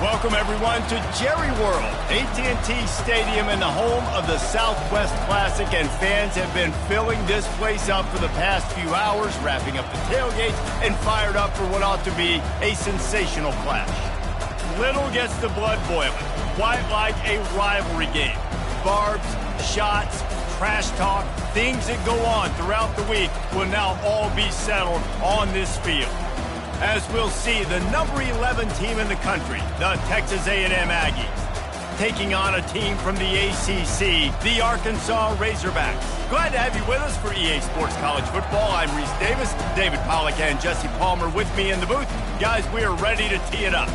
Welcome, everyone, to Jerry World, AT&T Stadium and the home of the Southwest Classic, and fans have been filling this place up for the past few hours, wrapping up the tailgates, and fired up for what ought to be a sensational clash. Little gets the blood boiling, quite like a rivalry game. Barbs, shots, trash talk, things that go on throughout the week will now all be settled on this field. As we'll see, the number 11 team in the country, the Texas A&M Aggies, taking on a team from the ACC, the Arkansas Razorbacks. Glad to have you with us for EA Sports College Football. I'm Reese Davis, David Pollack and Jesse Palmer with me in the booth. Guys, we are ready to tee it up.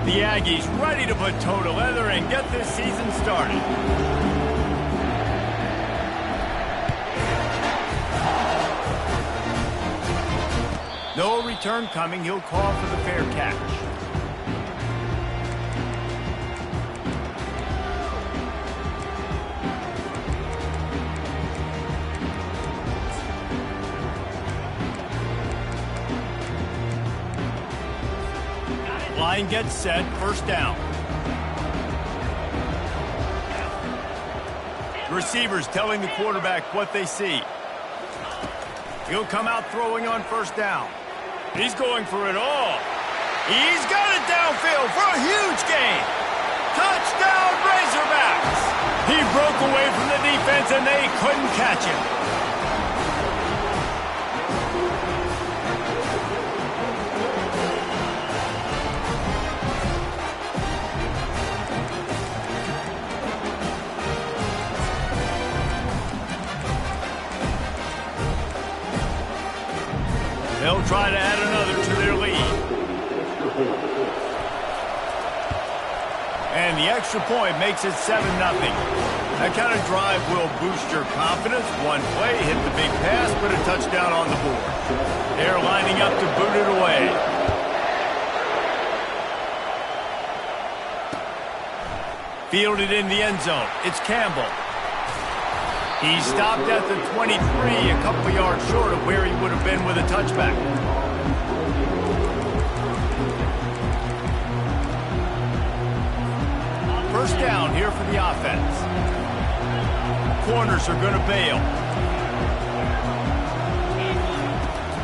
The Aggies ready to put toe to leather and get this season started. No return coming. He'll call for the fair catch. Line gets set, first down. Receivers telling the quarterback what they see. He'll come out throwing on first down. He's going for it all. He's got it downfield for a huge gain. Touchdown, Razorbacks! He broke away from the defense and they couldn't catch him. They'll try to add another to their lead. And the extra point makes it 7-0. That kind of drive will boost your confidence. One play, hit the big pass, put a touchdown on the board. They're lining up to boot it away. Fielded in the end zone. It's Campbell. He stopped at the 23, a couple of yards short of where he would have been with a touchback. First down here for the offense. Corners are going to bail.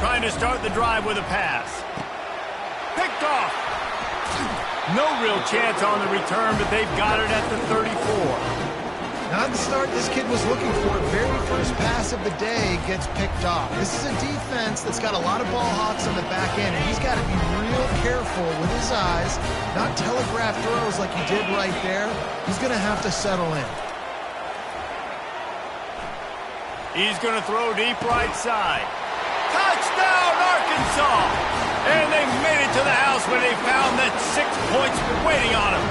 Trying to start the drive with a pass. Picked off. No real chance on the return, but they've got it at the 34. Not the start this kid was looking for. Very first pass of the day gets picked off. This is a defense that's got a lot of ball hawks on the back end, and he's got to be real careful with his eyes, not telegraph throws like he did right there. He's going to have to settle in. He's going to throw deep right side. Touchdown, Arkansas! And they made it to the house when they found that 6 points waiting on them.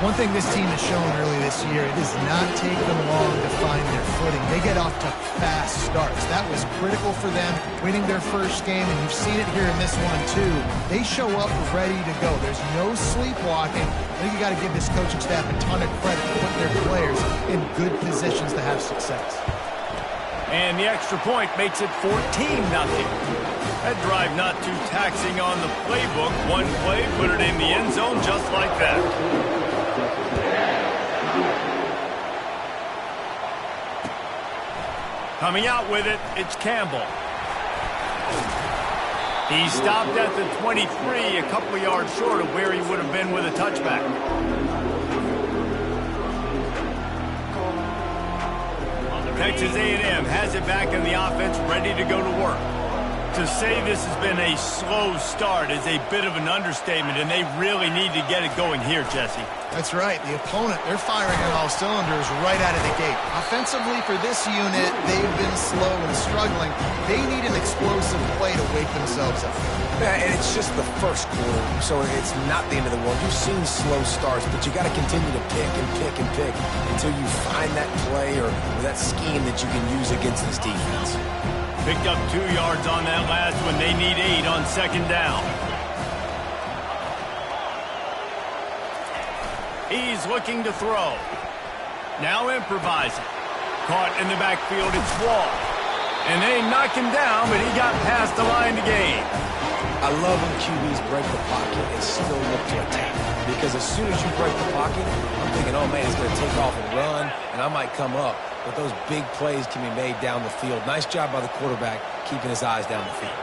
One thing this team has shown early this year, it does not take them long to find their footing. They get off to fast starts. That was critical for them, winning their first game, and you've seen it here in this one too. They show up ready to go. There's no sleepwalking. I think you got to give this coaching staff a ton of credit for putting their players in good positions to have success. And the extra point makes it 14-0. That drive not too taxing on the playbook. One play, put it in the end zone just like that. Coming out with it, it's Campbell. He stopped at the 23, a couple of yards short of where he would have been with a touchback. Texas A&M has it back in the offense, ready to go to work. To say this has been a slow start is a bit of an understatement, and they really need to get it going here, Jesse. That's right. The opponent, they're firing on all cylinders right out of the gate. Offensively for this unit, they've been slow and struggling. They need an explosive play to wake themselves up. Yeah, and it's just the first quarter, so it's not the end of the world. You've seen slow starts, but you got to continue to pick and pick and pick until you find that play or that scheme that you can use against this defense. Picked up 2 yards on that last one. They need 8 on second down. He's looking to throw. Now improvising. Caught in the backfield, it's Wall. And they knocked him down, but he got past the line to gain. I love when QBs break the pocket and still look to attack. Because as soon as you break the pocket, I'm thinking, oh man, he's going to take off and run, and I might come up. But those big plays can be made down the field. Nice job by the quarterback keeping his eyes down the field.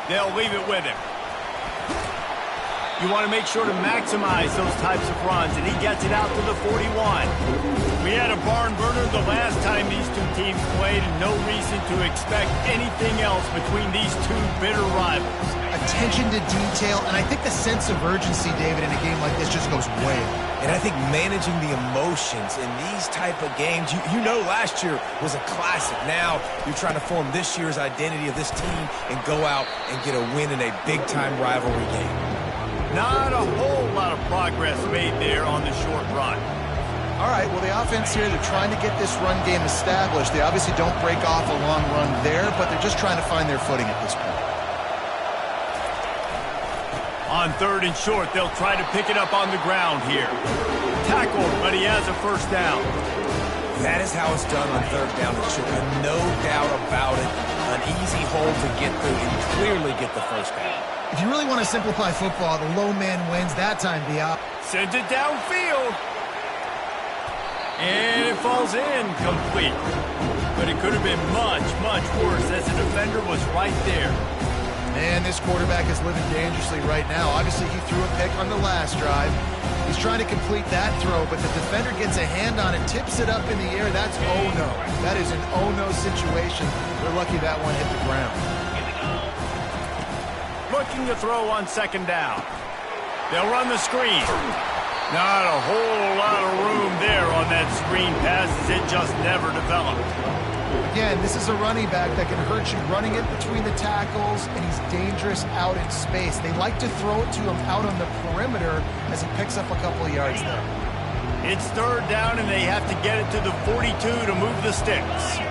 They'll leave it with him. You want to make sure to maximize those types of runs, and he gets it out to the 41. We had a barn burner the last time these two teams played, and no reason to expect anything else between these two bitter rivals. Attention to detail, and I think the sense of urgency, David, in a game like this just goes way up. And I think managing the emotions in these type of games, you know last year was a classic. Now you're trying to form this year's identity of this team and go out and get a win in a big-time rivalry game. Not a whole lot of progress made there on the short run. All right, well, the offense here, they're trying to get this run game established. They obviously don't break off a long run there, but they're just trying to find their footing at this point. On 3rd and short, they'll try to pick it up on the ground here. Tackled, but he has a first down. That is how it's done on 3rd down and short. No doubt about it. An easy hole to get through and clearly get the first down. If you really want to simplify football, the low man wins that time, Biop. Sends it downfield. And it falls in complete. But it could have been much, much worse as the defender was right there. Man, this quarterback is living dangerously right now. Obviously, he threw a pick on the last drive. He's trying to complete that throw, but the defender gets a hand on it, tips it up in the air. That's oh-no. That is an oh-no situation. They're lucky that one hit the ground. Looking to throw on 2nd down. They'll run the screen. Not a whole lot of room there on that screen pass as it just never developed. Again, this is a running back that can hurt you running it between the tackles, and he's dangerous out in space. They like to throw it to him out on the perimeter as he picks up a couple of yards there. It's 3rd down, and they have to get it to the 42 to move the sticks.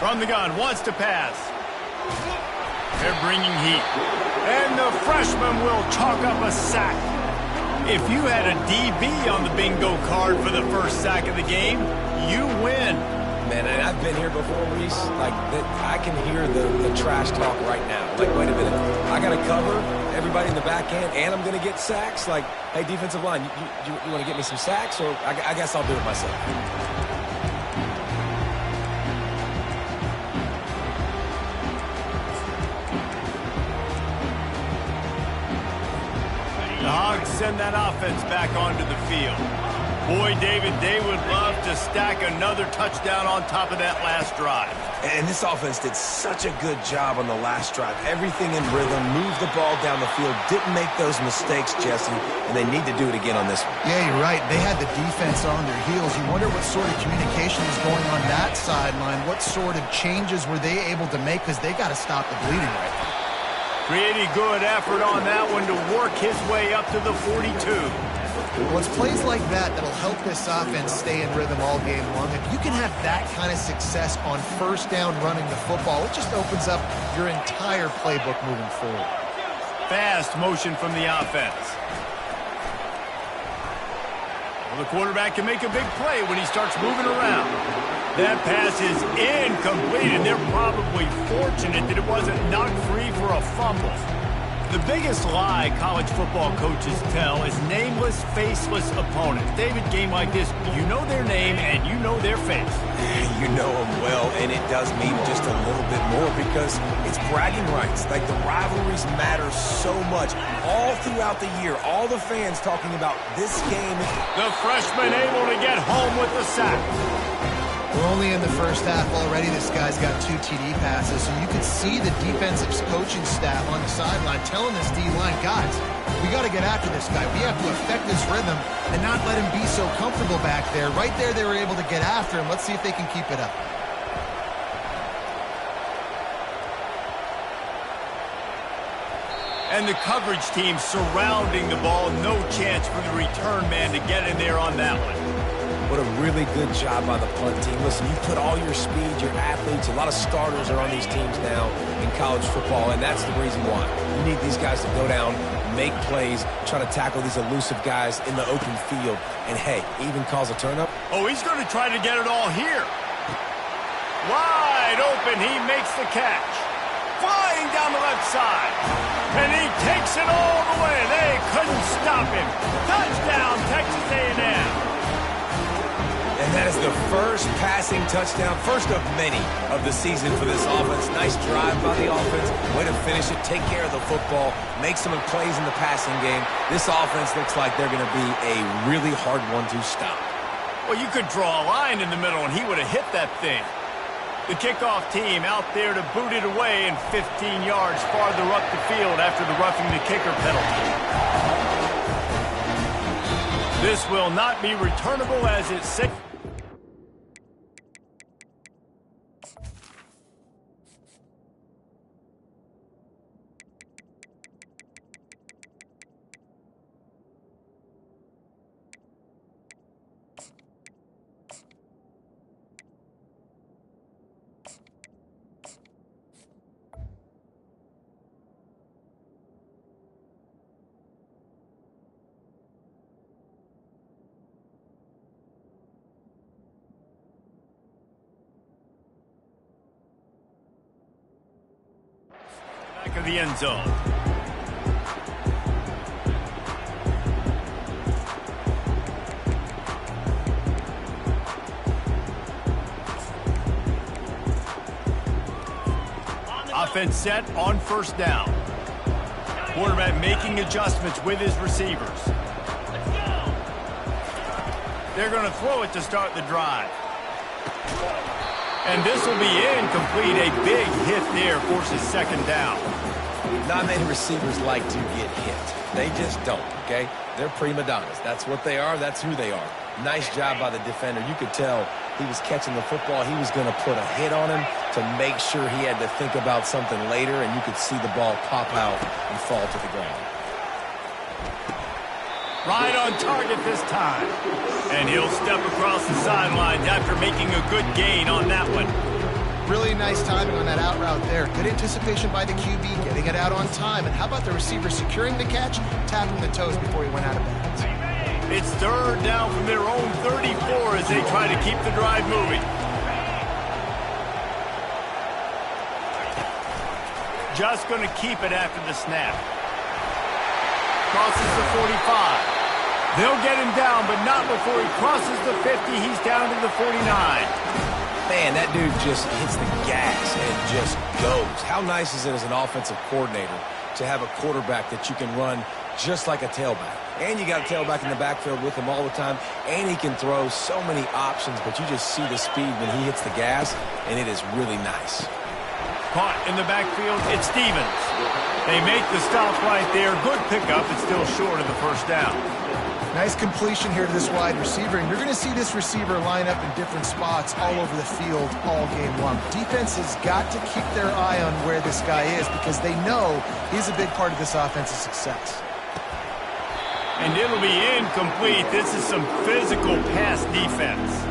From the gun, wants to pass. They're bringing heat. And the freshman will chalk up a sack. If you had a DB on the bingo card for the first sack of the game, you win. Man, and I've been here before, Reese. Like, I can hear the trash talk right now. Like, wait a minute. I got to cover everybody in the back end, and I'm going to get sacks? Like, hey, defensive line, you want to get me some sacks? Or I guess I'll do it myself. The Hogs send that offense back onto the field. Boy, David, they would love to stack another touchdown on top of that last drive. And this offense did such a good job on the last drive. Everything in rhythm, moved the ball down the field, didn't make those mistakes, Jesse, and they need to do it again on this one. Yeah, you're right. They had the defense on their heels. You wonder what sort of communication is going on that sideline. What sort of changes were they able to make, because they got to stop the bleeding right now. Pretty good effort on that one to work his way up to the 42. Well, it's plays like that that'll help this offense stay in rhythm all game long. If you can have that kind of success on 1st down running the football, it just opens up your entire playbook moving forward. Fast motion from the offense. Well, the quarterback can make a big play when he starts moving around. That pass is incomplete, and they're probably fortunate that it wasn't knocked free for a fumble. The biggest lie college football coaches tell is nameless, faceless opponents. David, game like this, you know their name and you know their face. You know them well, and it does mean just a little bit more because it's bragging rights. Like, the rivalries matter so much all throughout the year. All the fans talking about this game. The freshman able to get home with the sack. We're only in the first half already. This guy's got 2 TD passes, so you can see the defensive coaching staff on the sideline telling this D-line, guys, we got to get after this guy. We have to affect this rhythm and not let him be so comfortable back there. Right there, they were able to get after him. Let's see if they can keep it up. And the coverage team surrounding the ball. No chance for the return man to get in there on that one. What a really good job by the punt team. Listen, you put all your speed, your athletes, a lot of starters are on these teams now in college football, and that's the reason why. You need these guys to go down, make plays, try to tackle these elusive guys in the open field, and, hey, even cause a turnover. Oh, he's going to try to get it all here. Wide open, he makes the catch. Flying down the left side. And he takes it all the way. They couldn't stop him. Touchdown, Texas A&M. And that is the first passing touchdown, first of many of the season for this offense. Nice drive by the offense. Way to finish it, take care of the football, make some plays in the passing game. This offense looks like they're going to be a really hard one to stop. Well, you could draw a line in the middle, and he would have hit that thing. The kickoff team out there to boot it away and 15 yards farther up the field after the roughing the kicker penalty. This will not be returnable as it's 6. Back of the end zone. Offense set on first down. Quarterback making adjustments with his receivers. They're going to throw it to start the drive. And this will be incomplete. A big hit there forces second down. Not many receivers like to get hit. They just don't, okay? They're prima donnas. That's what they are. That's who they are. Nice job by the defender. You could tell he was catching the football. He was going to put a hit on him to make sure he had to think about something later, and you could see the ball pop out and fall to the ground. Right on target this time. And he'll step across the sidelines after making a good gain on that one. Really nice timing on that out route there. Good anticipation by the QB, getting it out on time. And how about the receiver securing the catch, tapping the toes before he went out of bounds. It's third down from their own 34 as they try to keep the drive moving. Just going to keep it after the snap. Crosses the 45. They'll get him down, but not before he crosses the 50. He's down to the 49. Man, that dude just hits the gas and just goes. How nice is it as an offensive coordinator to have a quarterback that you can run just like a tailback? And you got a tailback in the backfield with him all the time, and he can throw so many options, but you just see the speed when he hits the gas, and it is really nice. Caught in the backfield, it's Stevens. They make the stop right there. Good pickup. It's still short of the first down. Nice completion here to this wide receiver, and you're going to see this receiver line up in different spots all over the field all game long. Defense has got to keep their eye on where this guy is because they know he's a big part of this offense's success. And it'll be incomplete. This is some physical pass defense.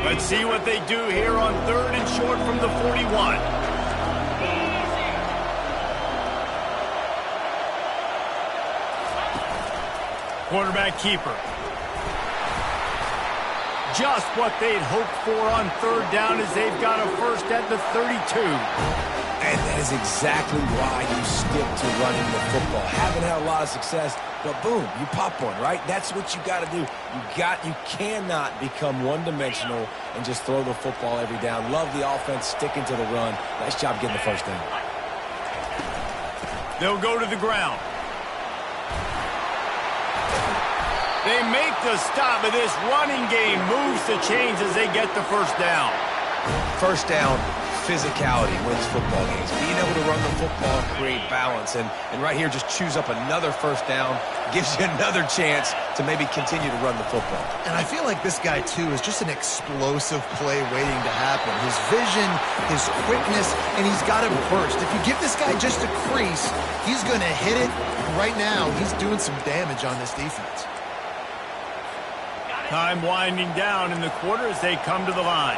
Let's see what they do here on third and short from the 41. Quarterback keeper. Just what they'd hoped for on third down as they've got a first at the 32. And that is exactly why you stick to running the football. Haven't had a lot of success, but boom, you pop one, right? That's what you got to do. You cannot become one-dimensional and just throw the football every down. Love the offense, sticking to the run. Nice job getting the first down. They'll go to the ground. They make the stop, but this running game moves the chains as they get the first down. First down, physicality wins football games. Being able to run the football and create balance. And right here, just choose up another first down. Gives you another chance to maybe continue to run the football. And I feel like this guy, too, is just an explosive play waiting to happen. His vision, his quickness, and he's got a burst. If you give this guy just a crease, he's going to hit it. Right now, he's doing some damage on this defense. Time winding down in the quarter as they come to the line.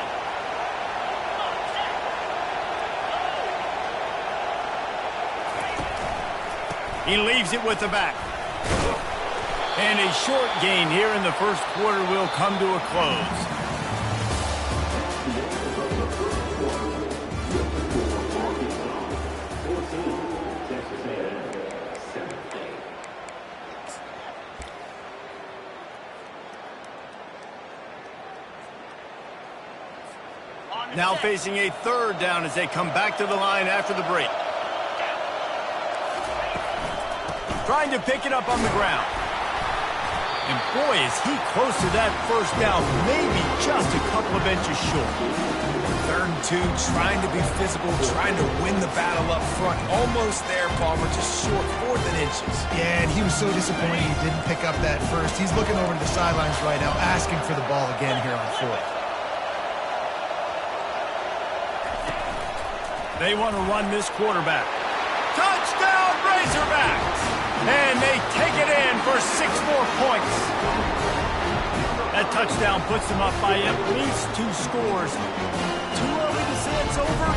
He leaves it with the back. And a short gain here in the first quarter will come to a close. Now facing a third down as they come back to the line after the break. Trying to pick it up on the ground. And boy, is he close to that first down, maybe just a couple of inches short. 3rd and 2, trying to be physical, trying to win the battle up front. Almost there, Palmer, just short, 4th and inches. Yeah, and he was so disappointed he didn't pick up that first. He's looking over to the sidelines right now, asking for the ball again here on 4th. They want to run this quarterback. Touchdown, Razorbacks! And they take it in for 6 more points. That touchdown puts them up by at least 2 scores. Too early to say it's over?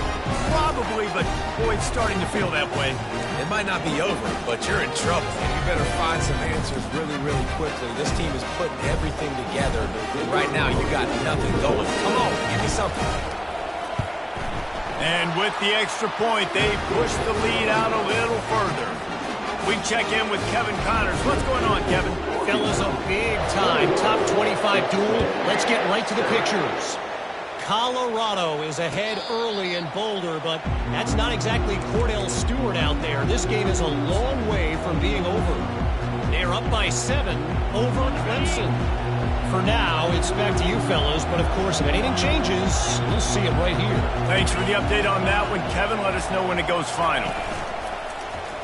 Probably, but boy, it's starting to feel that way. It might not be over, but you're in trouble. And you better find some answers really, really quickly. This team is putting everything together. And right now, you got nothing going. Come on, give me something. And with the extra point, they push the lead out a little further. We check in with Kevin Connors. What's going on, Kevin? Fellas, a big-time top 25 duel. Let's get right to the pictures. Colorado is ahead early in Boulder, but that's not exactly Cordell Stewart out there. This game is a long way from being over. They're up by 7 over Clemson. For now, it's back to you fellas, but of course, if anything changes, you'll see it right here. Thanks for the update on that one, Kevin. Let us know when it goes final.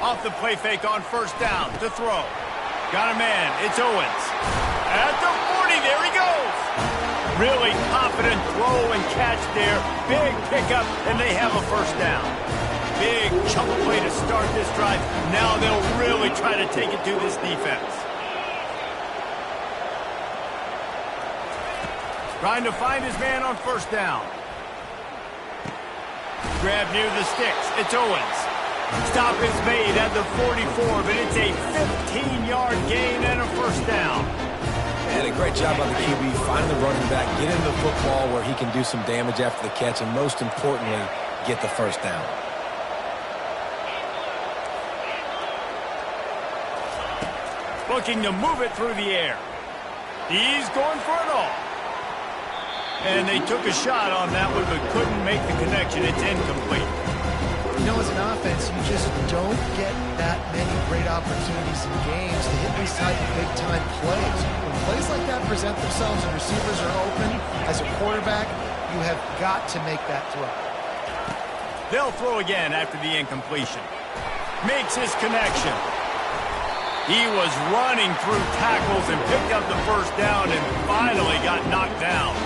Off the play fake on first down to throw. Got a man. It's Owens. At the 40, there he goes. Really confident throw and catch there. Big pickup, and they have a first down. Big chunk play to start this drive. Now they'll really try to take it to this defense. Trying to find his man on first down. Grab near the sticks. It's Owens. Stop is made at the 44, but it's a 15-yard gain and a first down. And a great job on the QB, finding the running back, get him the football where he can do some damage after the catch, and most importantly, get the first down. Looking to move it through the air. He's going for it all. And they took a shot on that one, but couldn't make the connection. It's incomplete. You know, as an offense, you just don't get that many great opportunities in games to hit these type of big-time plays. When plays like that present themselves and receivers are open, as a quarterback, you have got to make that throw. They'll throw again after the incompletion. Makes his connection. He was running through tackles and picked up the first down and finally got knocked down.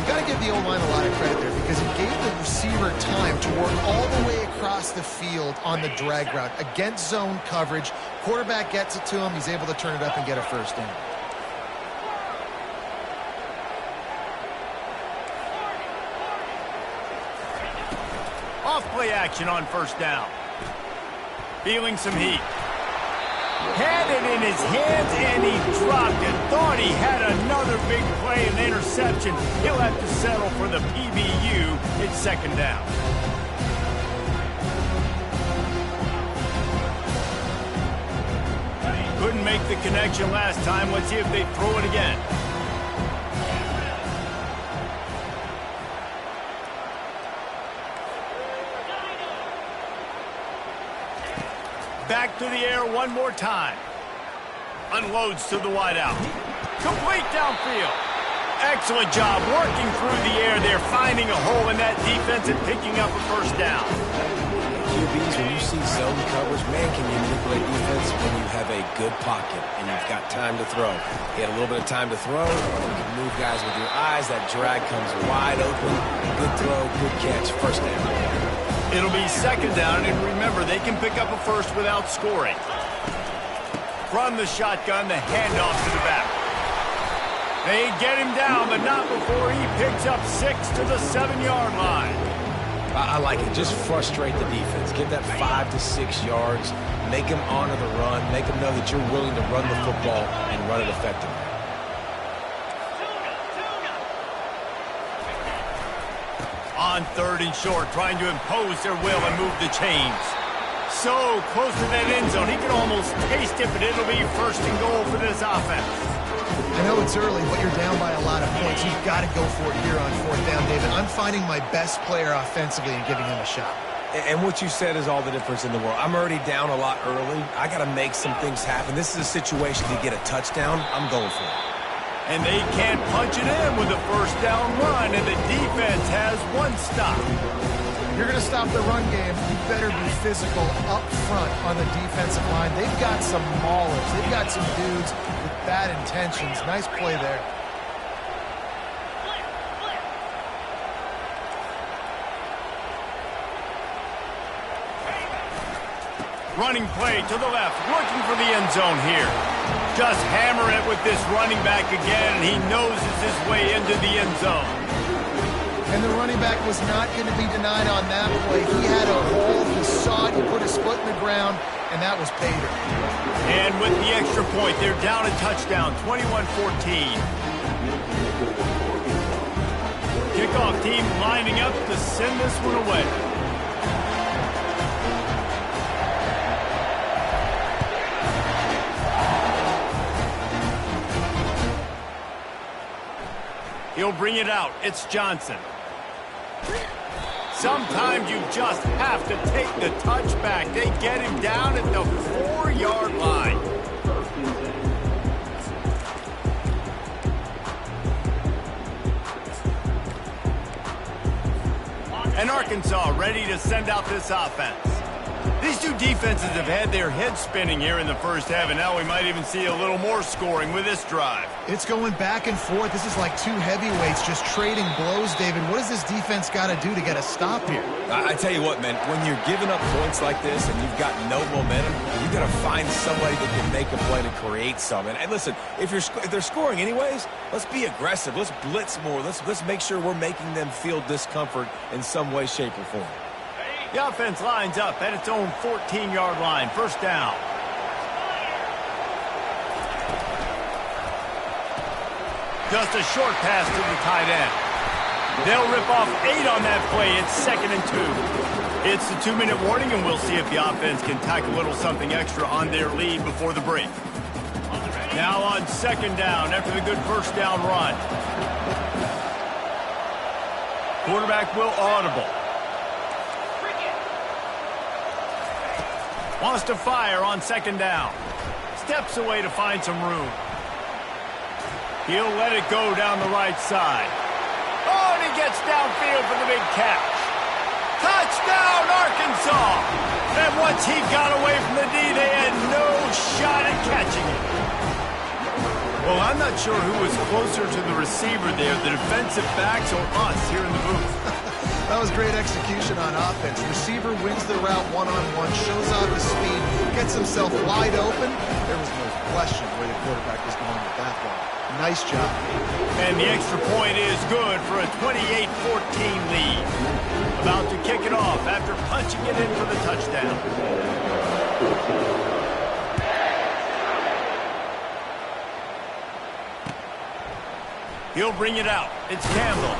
You've got to give the O-line a lot of credit there because it gave the receiver time to work all the way across the field on the drag route against zone coverage. Quarterback gets it to him. He's able to turn it up and get a first down. Off play action on first down. Feeling some heat. Had it in his hands and he dropped it. Thought he had another big play and interception. He'll have to settle for the PBU. It's second down. Couldn't make the connection last time. Let's see if they throw it again. Back to the air one more time. Unloads to the wideout. Complete downfield. Excellent job working through the air there, finding a hole in that defense and picking up a first down. QBs, when you see zone coverage, man, can you manipulate defense when you have a good pocket and you've got time to throw. He had a little bit of time to throw. You can move guys with your eyes. That drag comes wide open. Good throw, good catch, first down. It'll be second down, and remember, they can pick up a first without scoring. From the shotgun, the handoff to the back. They get him down, but not before he picks up 6 to the 7-yard line. I like it. Just frustrate the defense. Give that 5 to 6 yards. Make them honor the run. Make them know that you're willing to run the football and run it effectively. On 3rd and short, trying to impose their will and move the chains. So close to that end zone, he can almost taste it, but it'll be 1st and goal for this offense. I know it's early, but you're down by a lot of points. You've got to go for it here on 4th down, David. I'm finding my best player offensively and giving him a shot. And what you said is all the difference in the world. I'm already down a lot early. I got to make some things happen. This is a situation to get a touchdown. I'm going for it. And they can't punch it in with a 1st down run, and the defense has 1 stop. You're going to stop the run game. You better be physical up front on the defensive line. They've got some maulers. They've got some dudes with bad intentions. Nice play there. Running play to the left, looking for the end zone here. Just hammer it with this running back again, and he noses his way into the end zone. And the running back was not going to be denied on that play. He had a hole, he saw it, he put his foot in the ground, and that was pay dirt. And with the extra point, they're down a touchdown, 21-14. Kickoff team lining up to send this one away. He'll bring it out. It's Johnson. Sometimes you just have to take the touchback. They get him down at the 4-yard line. And Arkansas ready to send out this offense. These two defenses have had their heads spinning here in the first half, and now we might even see a little more scoring with this drive. It's going back and forth. This is like two heavyweights just trading blows, David. What does this defense got to do to get a stop here? I tell you what, man, when you're giving up points like this and you've got no momentum, you've got to find somebody that can make a play to create some. And listen, if they're scoring anyways, let's be aggressive. Let's blitz more. Let's make sure we're making them feel discomfort in some way, shape, or form. The offense lines up at its own 14-yard line. 1st down. Just a short pass to the tight end. They'll rip off 8 on that play. It's 2nd and 2. It's the 2-minute warning, and we'll see if the offense can tack a little something extra on their lead before the break. Now on 2nd down after the good 1st down run. Quarterback will audible. Wants to fire on 2nd down. Steps away to find some room. He'll let it go down the right side. Oh, and he gets downfield for the big catch. Touchdown, Arkansas! And once he got away from the D, they had no shot at catching it. Well, I'm not sure who was closer to the receiver there, the defensive backs or us here in the booth. That was great execution on offense. Receiver wins the route one-on-one, shows off his speed, gets himself wide open. There was no question where the quarterback was going with that ball. Nice job. And the extra point is good for a 28-14 lead. About to kick it off after punching it in for the touchdown. He'll bring it out. It's Campbell.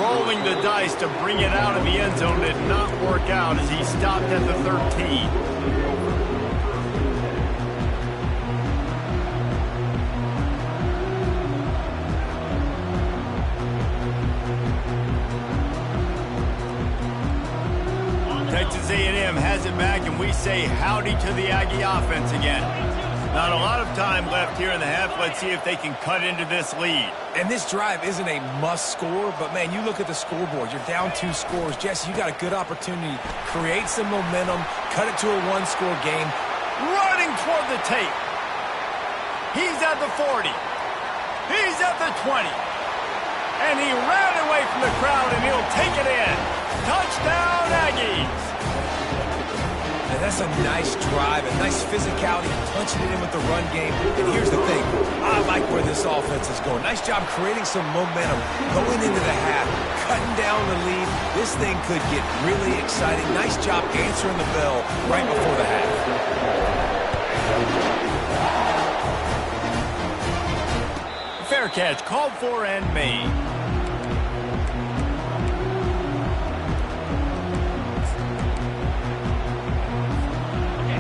Rolling the dice to bring it out of the end zone did not work out as he stopped at the 13. Texas A&M has it back, and we say howdy to the Aggie offense again. Not a lot of time left here in the half. Let's see if they can cut into this lead. And this drive isn't a must score, but, man, you look at the scoreboard. You're down 2 scores. Jesse, you got a good opportunity to create some momentum, cut it to a 1-score game. Running toward the tape. He's at the 40. He's at the 20. And he ran away from the crowd, and he'll take it in. Touchdown, Aggies. And that's a nice drive, a nice physicality, punching it in with the run game. And here's the thing. I like where this offense is going. Nice job creating some momentum going into the half, cutting down the lead. This thing could get really exciting. Nice job answering the bell right before the half. Fair catch, called for and made.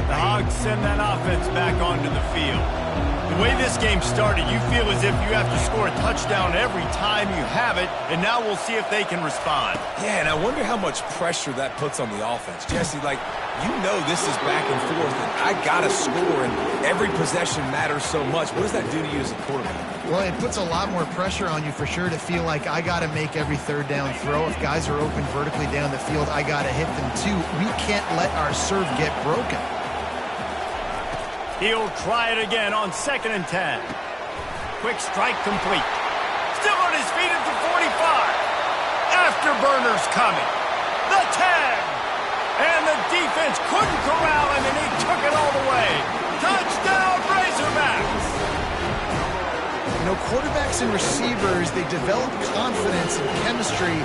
The Hogs send that offense back onto the field. The way this game started, you feel as if you have to score a touchdown every time you have it, and now we'll see if they can respond. Yeah, and I wonder how much pressure that puts on the offense. Jesse, like, you know this is back and forth, and I got to score, and every possession matters so much. What does that do to you as a quarterback? Well, it puts a lot more pressure on you for sure to feel like I got to make every third down throw. If guys are open vertically down the field, I got to hit them too. We can't let our serve get broken. He'll try it again on 2nd and 10. Quick strike complete. Still on his feet at the 45. Afterburners coming. The 10. And the defense couldn't corral him, and he took it all the way. Touchdown, Razorbacks. You know, quarterbacks and receivers, they develop confidence and chemistry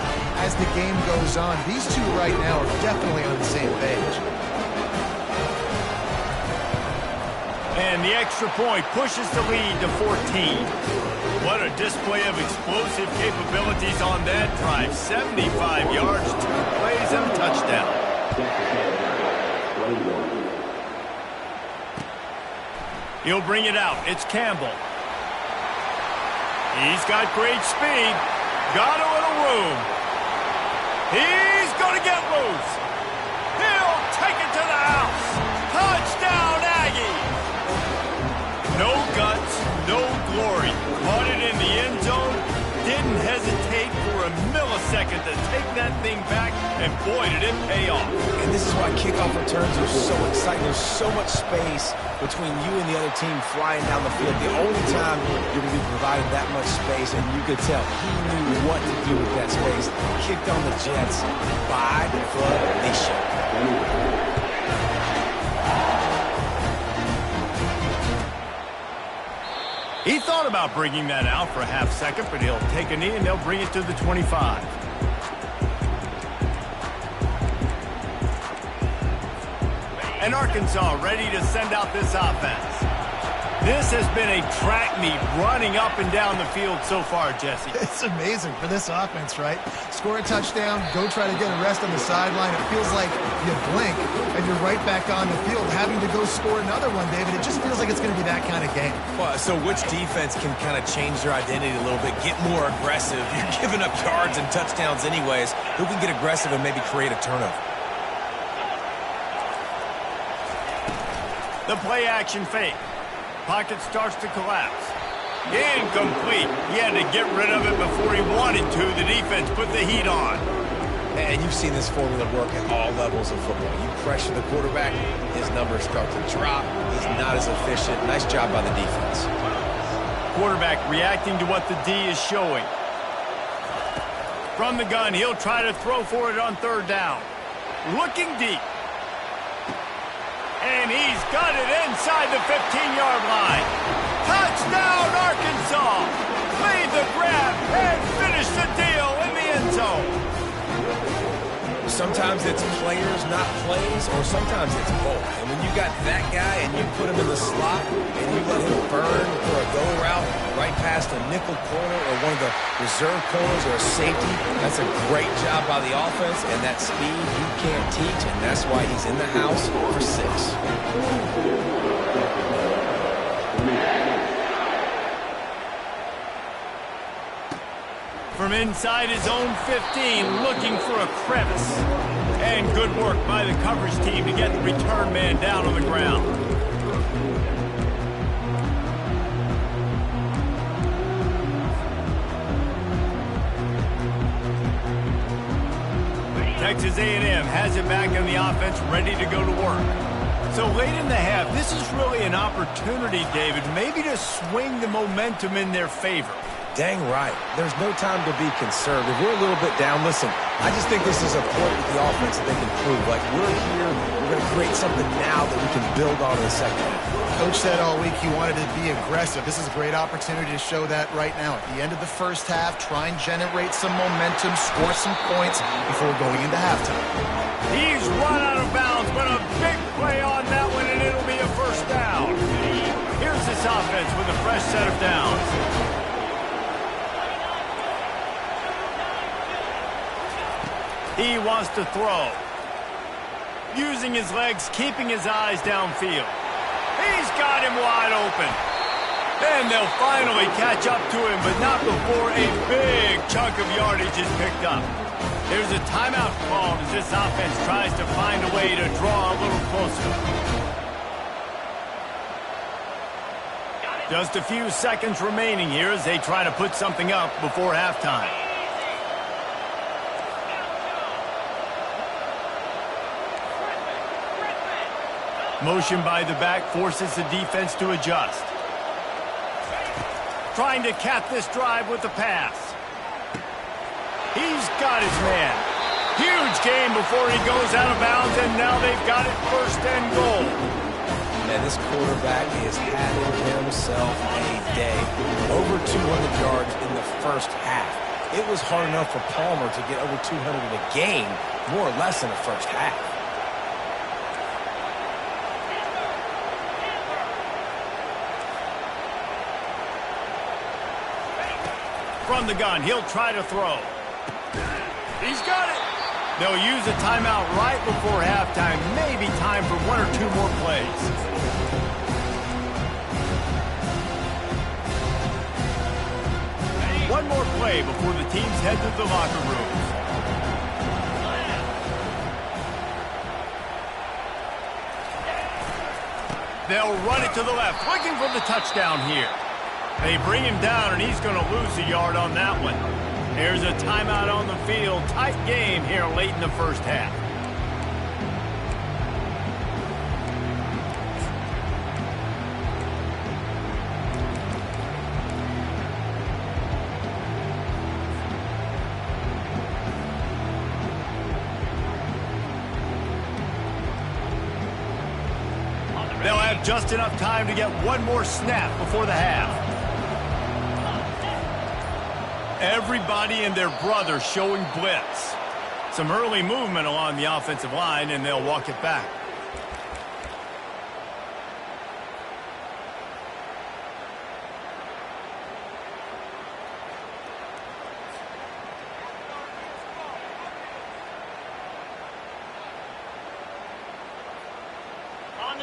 as the game goes on. These two right now are definitely on the same page. And the extra point pushes the lead to 14. What a display of explosive capabilities on that drive. 75 yards, 2 plays, and a touchdown. He'll bring it out. It's Campbell. He's got great speed. Got a little room. He's going to get loose. He'll take it to the house. Touchdown, Aggies. No guts, no glory. Caught it in the end zone. Didn't hesitate for a millisecond to take that thing back, and boy, did it pay off. And this is why kickoff returns are so exciting. There's so much space between you and the other team flying down the field. The only time you're going to be provided that much space, and you could tell he knew what to do with that space. Kicked on the Jets by the nation. He thought about bringing that out for a half second, but he'll take a knee and they'll bring it to the 25. And Arkansas ready to send out this offense. This has been a track meet running up and down the field so far, Jesse. It's amazing for this offense, right? Score a touchdown, go try to get a rest on the sideline. It feels like you blink and you're right back on the field having to go score another one, David. It just feels like it's going to be that kind of game. Well, so which defense can kind of change their identity a little bit, get more aggressive? You're giving up yards and touchdowns anyways. Who can get aggressive and maybe create a turnover? The play action fake. Pocket starts to collapse. Incomplete. He had to get rid of it before he wanted to. The defense put the heat on. And you've seen this formula work at all levels of football. You pressure the quarterback, his numbers start to drop. He's not as efficient. Nice job by the defense. Quarterback reacting to what the D is showing. From the gun, he'll try to throw for it on 3rd down. Looking deep. And he's got it inside the 15-yard line. Touchdown, Arkansas! Made the grab and finished the deal in the end zone. Sometimes it's players, not plays, or sometimes it's both. And when you got that guy and you put him in the slot and you let him burn for a go route right past a nickel corner or one of the reserve corners or a safety, that's a great job by the offense, and that speed you can't teach, and that's why he's in the house for 6. From inside his own 15, looking for a crevice. And good work by the coverage team to get the return man down on the ground. Texas A&M has it back on the offense, ready to go to work. So late in the half, this is really an opportunity, David, maybe to swing the momentum in their favor. Dang right. There's no time to be conservative. We're a little bit down. Listen, I just think this is a point with the offense that they can prove. Like, we're here, we're going to create something now that we can build on in the second half. Coach said all week he wanted to be aggressive. This is a great opportunity to show that right now. At the end of the first half, try and generate some momentum, score some points before going into halftime. He's run out of bounds, but a big play on that one, and it'll be a first down. Here's this offense with a fresh set of downs. He wants to throw. Using his legs, keeping his eyes downfield. He's got him wide open. And they'll finally catch up to him, but not before a big chunk of yardage is picked up. There's a timeout called as this offense tries to find a way to draw a little closer. Just a few seconds remaining here as they try to put something up before halftime. Motion by the back forces the defense to adjust. Trying to cap this drive with the pass. He's got his man. Huge gain before he goes out of bounds, and now they've got it first and goal. And this quarterback is having himself a day. Over 200 yards in the first half. It was hard enough for Palmer to get over 200 in a game, more or less in the first half. From the gun, he'll try to throw. He's got it. They'll use a timeout right before halftime. Maybe time for one or two more plays. One more play before the teams head to the locker rooms. They'll run it to the left, looking for the touchdown here. They bring him down, and he's going to lose a yard on that one. There's a timeout on the field. Tight game here late in the first half. They'll have just enough time to get one more snap before the half. Everybody and their brother showing blitz. Some early movement along the offensive line, and they'll walk it back.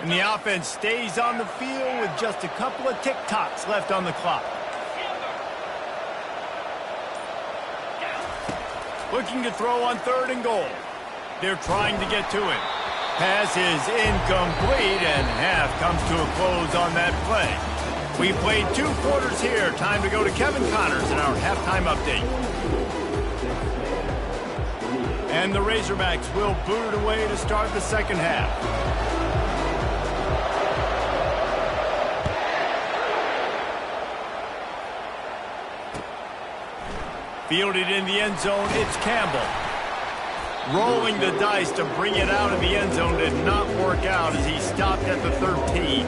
And the offense stays on the field with just a couple of tick-tocks left on the clock. Looking to throw on 3rd and goal. They're trying to get to it. Pass is incomplete, and half comes to a close on that play. We played 2 quarters here. Time to go to Kevin Connors in our halftime update. And the Razorbacks will boot it away to start the second half. Fielded in the end zone, it's Campbell. Rolling the dice to bring it out of the end zone did not work out as he stopped at the 13.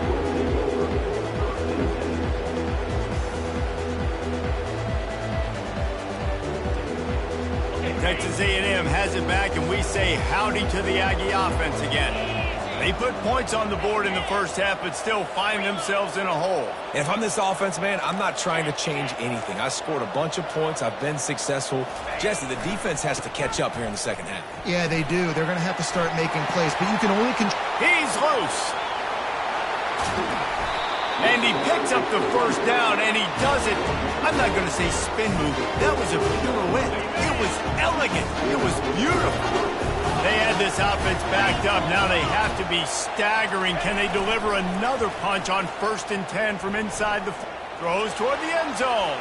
Texas A&M has it back, and we say howdy to the Aggie offense again. They put points on the board in the first half, but still find themselves in a hole. And if I'm this offense, man, I'm not trying to change anything. I scored a bunch of points. I've been successful. Jesse, the defense has to catch up here in the second half. Yeah, they do. They're going to have to start making plays, but you can only control. He's loose. And he picks up the first down, and he does it. I'm not going to say spin move. That was a pirouette. It was elegant. It was beautiful. They had this offense backed up. Now they have to be staggering. Can they deliver another punch on 1st and 10 from inside the... Throws toward the end zone.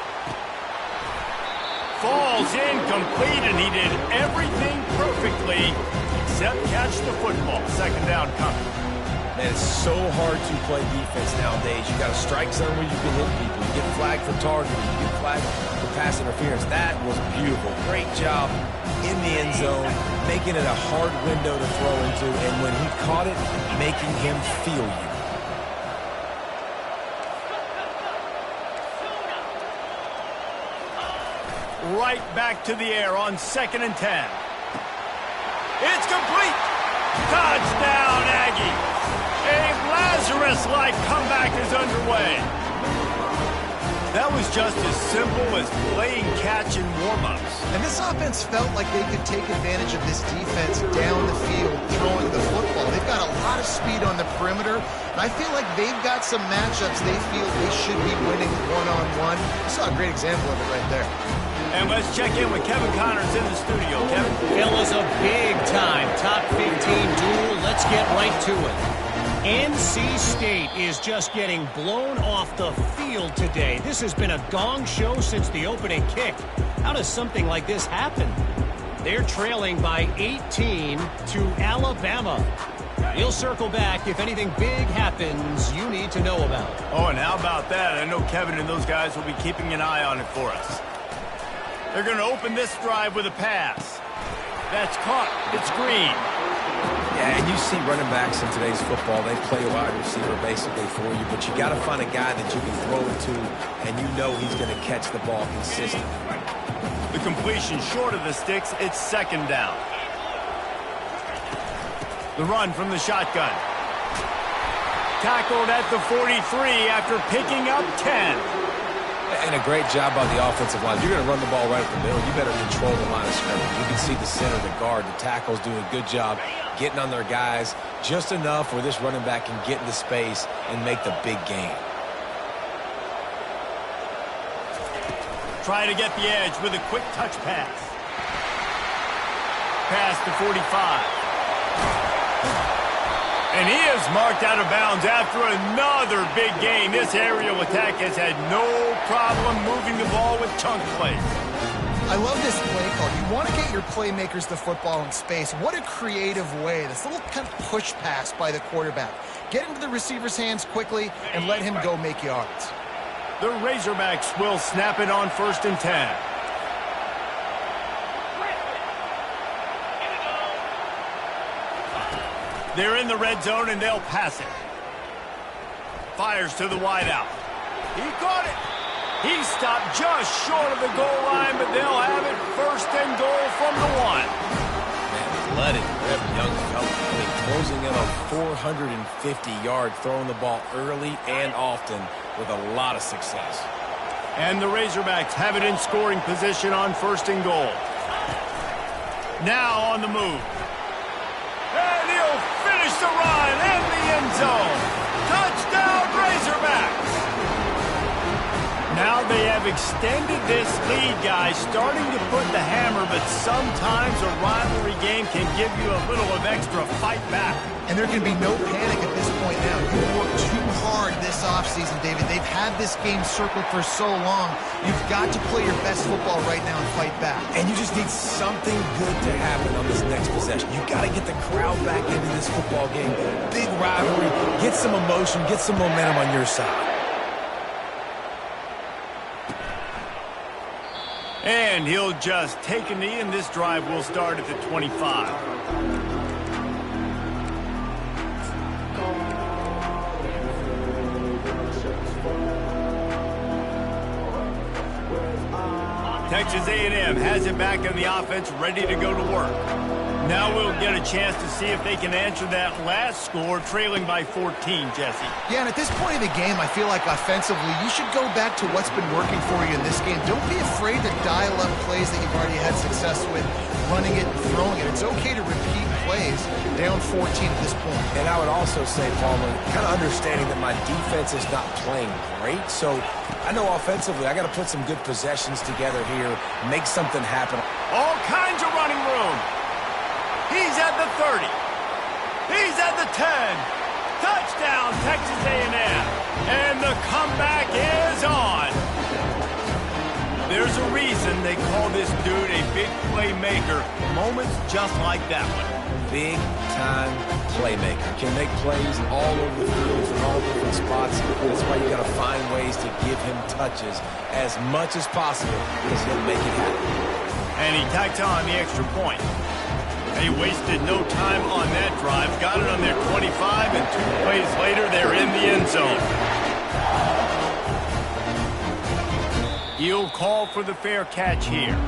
Falls incomplete, and he did everything perfectly touch the football. Second down coming. Man, it's so hard to play defense nowadays. You got a strike zone where you can hit people. You get flagged for targeting. You get flagged for pass interference. That was beautiful. Great job in the end zone, making it a hard window to throw into, and when he caught it, making him feel you. Right back to the air on 2nd and 10. It's complete. Touchdown, Aggies. A Lazarus-like comeback is underway. That was just as simple as playing catch in warm-ups. And this offense felt like they could take advantage of this defense down the field, throwing the football. They've got a lot of speed on the perimeter, and I feel like they've got some matchups they feel they should be winning one-on-one. You saw a great example of it right there. And let's check in with Kevin Connors in the studio. Kevin? Fellas, a big-time top 15 duel. Let's get right to it. NC State is just getting blown off the field today. This has been a gong show since the opening kick. How does something like this happen? They're trailing by 18 to Alabama. We'll circle back if anything big happens you need to know about. Oh, and how about that? I know Kevin and those guys will be keeping an eye on it for us. They're going to open this drive with a pass. That's caught. It's Green. Yeah, and you see running backs in today's football, they play a wide receiver basically for you, but you got to find a guy that you can throw it to, and you know he's going to catch the ball consistently. The completion short of the sticks, it's 2nd down. The run from the shotgun. Tackled at the 43 after picking up 10. And a great job by the offensive line. You're going to run the ball right at the middle. You better control the line of scrimmage. You can see the center, the guard, the tackles doing a good job getting on their guys just enough where this running back can get into space and make the big game. Trying to get the edge with a quick touch pass. Pass to 45. And he is marked out of bounds after another big gain. This aerial attack has had no problem moving the ball with chunk plays. I love this play call. You want to get your playmakers the football in space. What a creative way. This little kind of push pass by the quarterback. Get into the receiver's hands quickly and let him go make yards. The Razorbacks will snap it on 1st and 10. They're in the red zone, and they'll pass it. Fires to the wideout. He caught it. He stopped just short of the goal line, but they'll have it 1st and goal from the 1. Man, athletic, young fella. I mean, closing in on 450 yards, throwing the ball early and often with a lot of success. And the Razorbacks have it in scoring position on 1st and goal. Now on the move. And he'll finish the run in the end zone. Touchdown, Razorbacks! Now they have extended this lead, guys, starting to put the hammer, but sometimes a rivalry game can give you a little of extra fight back. And there can be no panic at this point now. You worked too hard this offseason, David. They've had this game circled for so long. You've got to play your best football right now and fight back. And you just need something good to happen on this next possession. You got to get the crowd back into this football game. Big rivalry. Get some emotion. Get some momentum on your side. And he'll just take a knee, and this drive will start at the 25. Texas A&M has it back in the offense, ready to go to work. Now we'll get a chance to see if they can answer that last score, trailing by 14, Jesse. Yeah, and at this point in the game, I feel like offensively, you should go back to what's been working for you in this game. Don't be afraid to dial up plays that you've already had success with, running it and throwing it. It's okay to repeat plays down 14 at this point. And I would also say, Palmer, kind of understanding that my defense is not playing great, so I know offensively I got to put some good possessions together here, make something happen. All kinds of running room. He's at the 30. He's at the 10. Touchdown, Texas A&M. And the comeback is on. There's a reason they call this dude a big playmaker. Moments just like that one. Big-time playmaker. Can make plays all over the field from all different spots. That's why you got to find ways to give him touches as much as possible because he'll make it happen. And he tacked on the extra point. They wasted no time on that drive. Got it on their 25, and 2 plays later, they're in the end zone. He'll call for the fair catch here.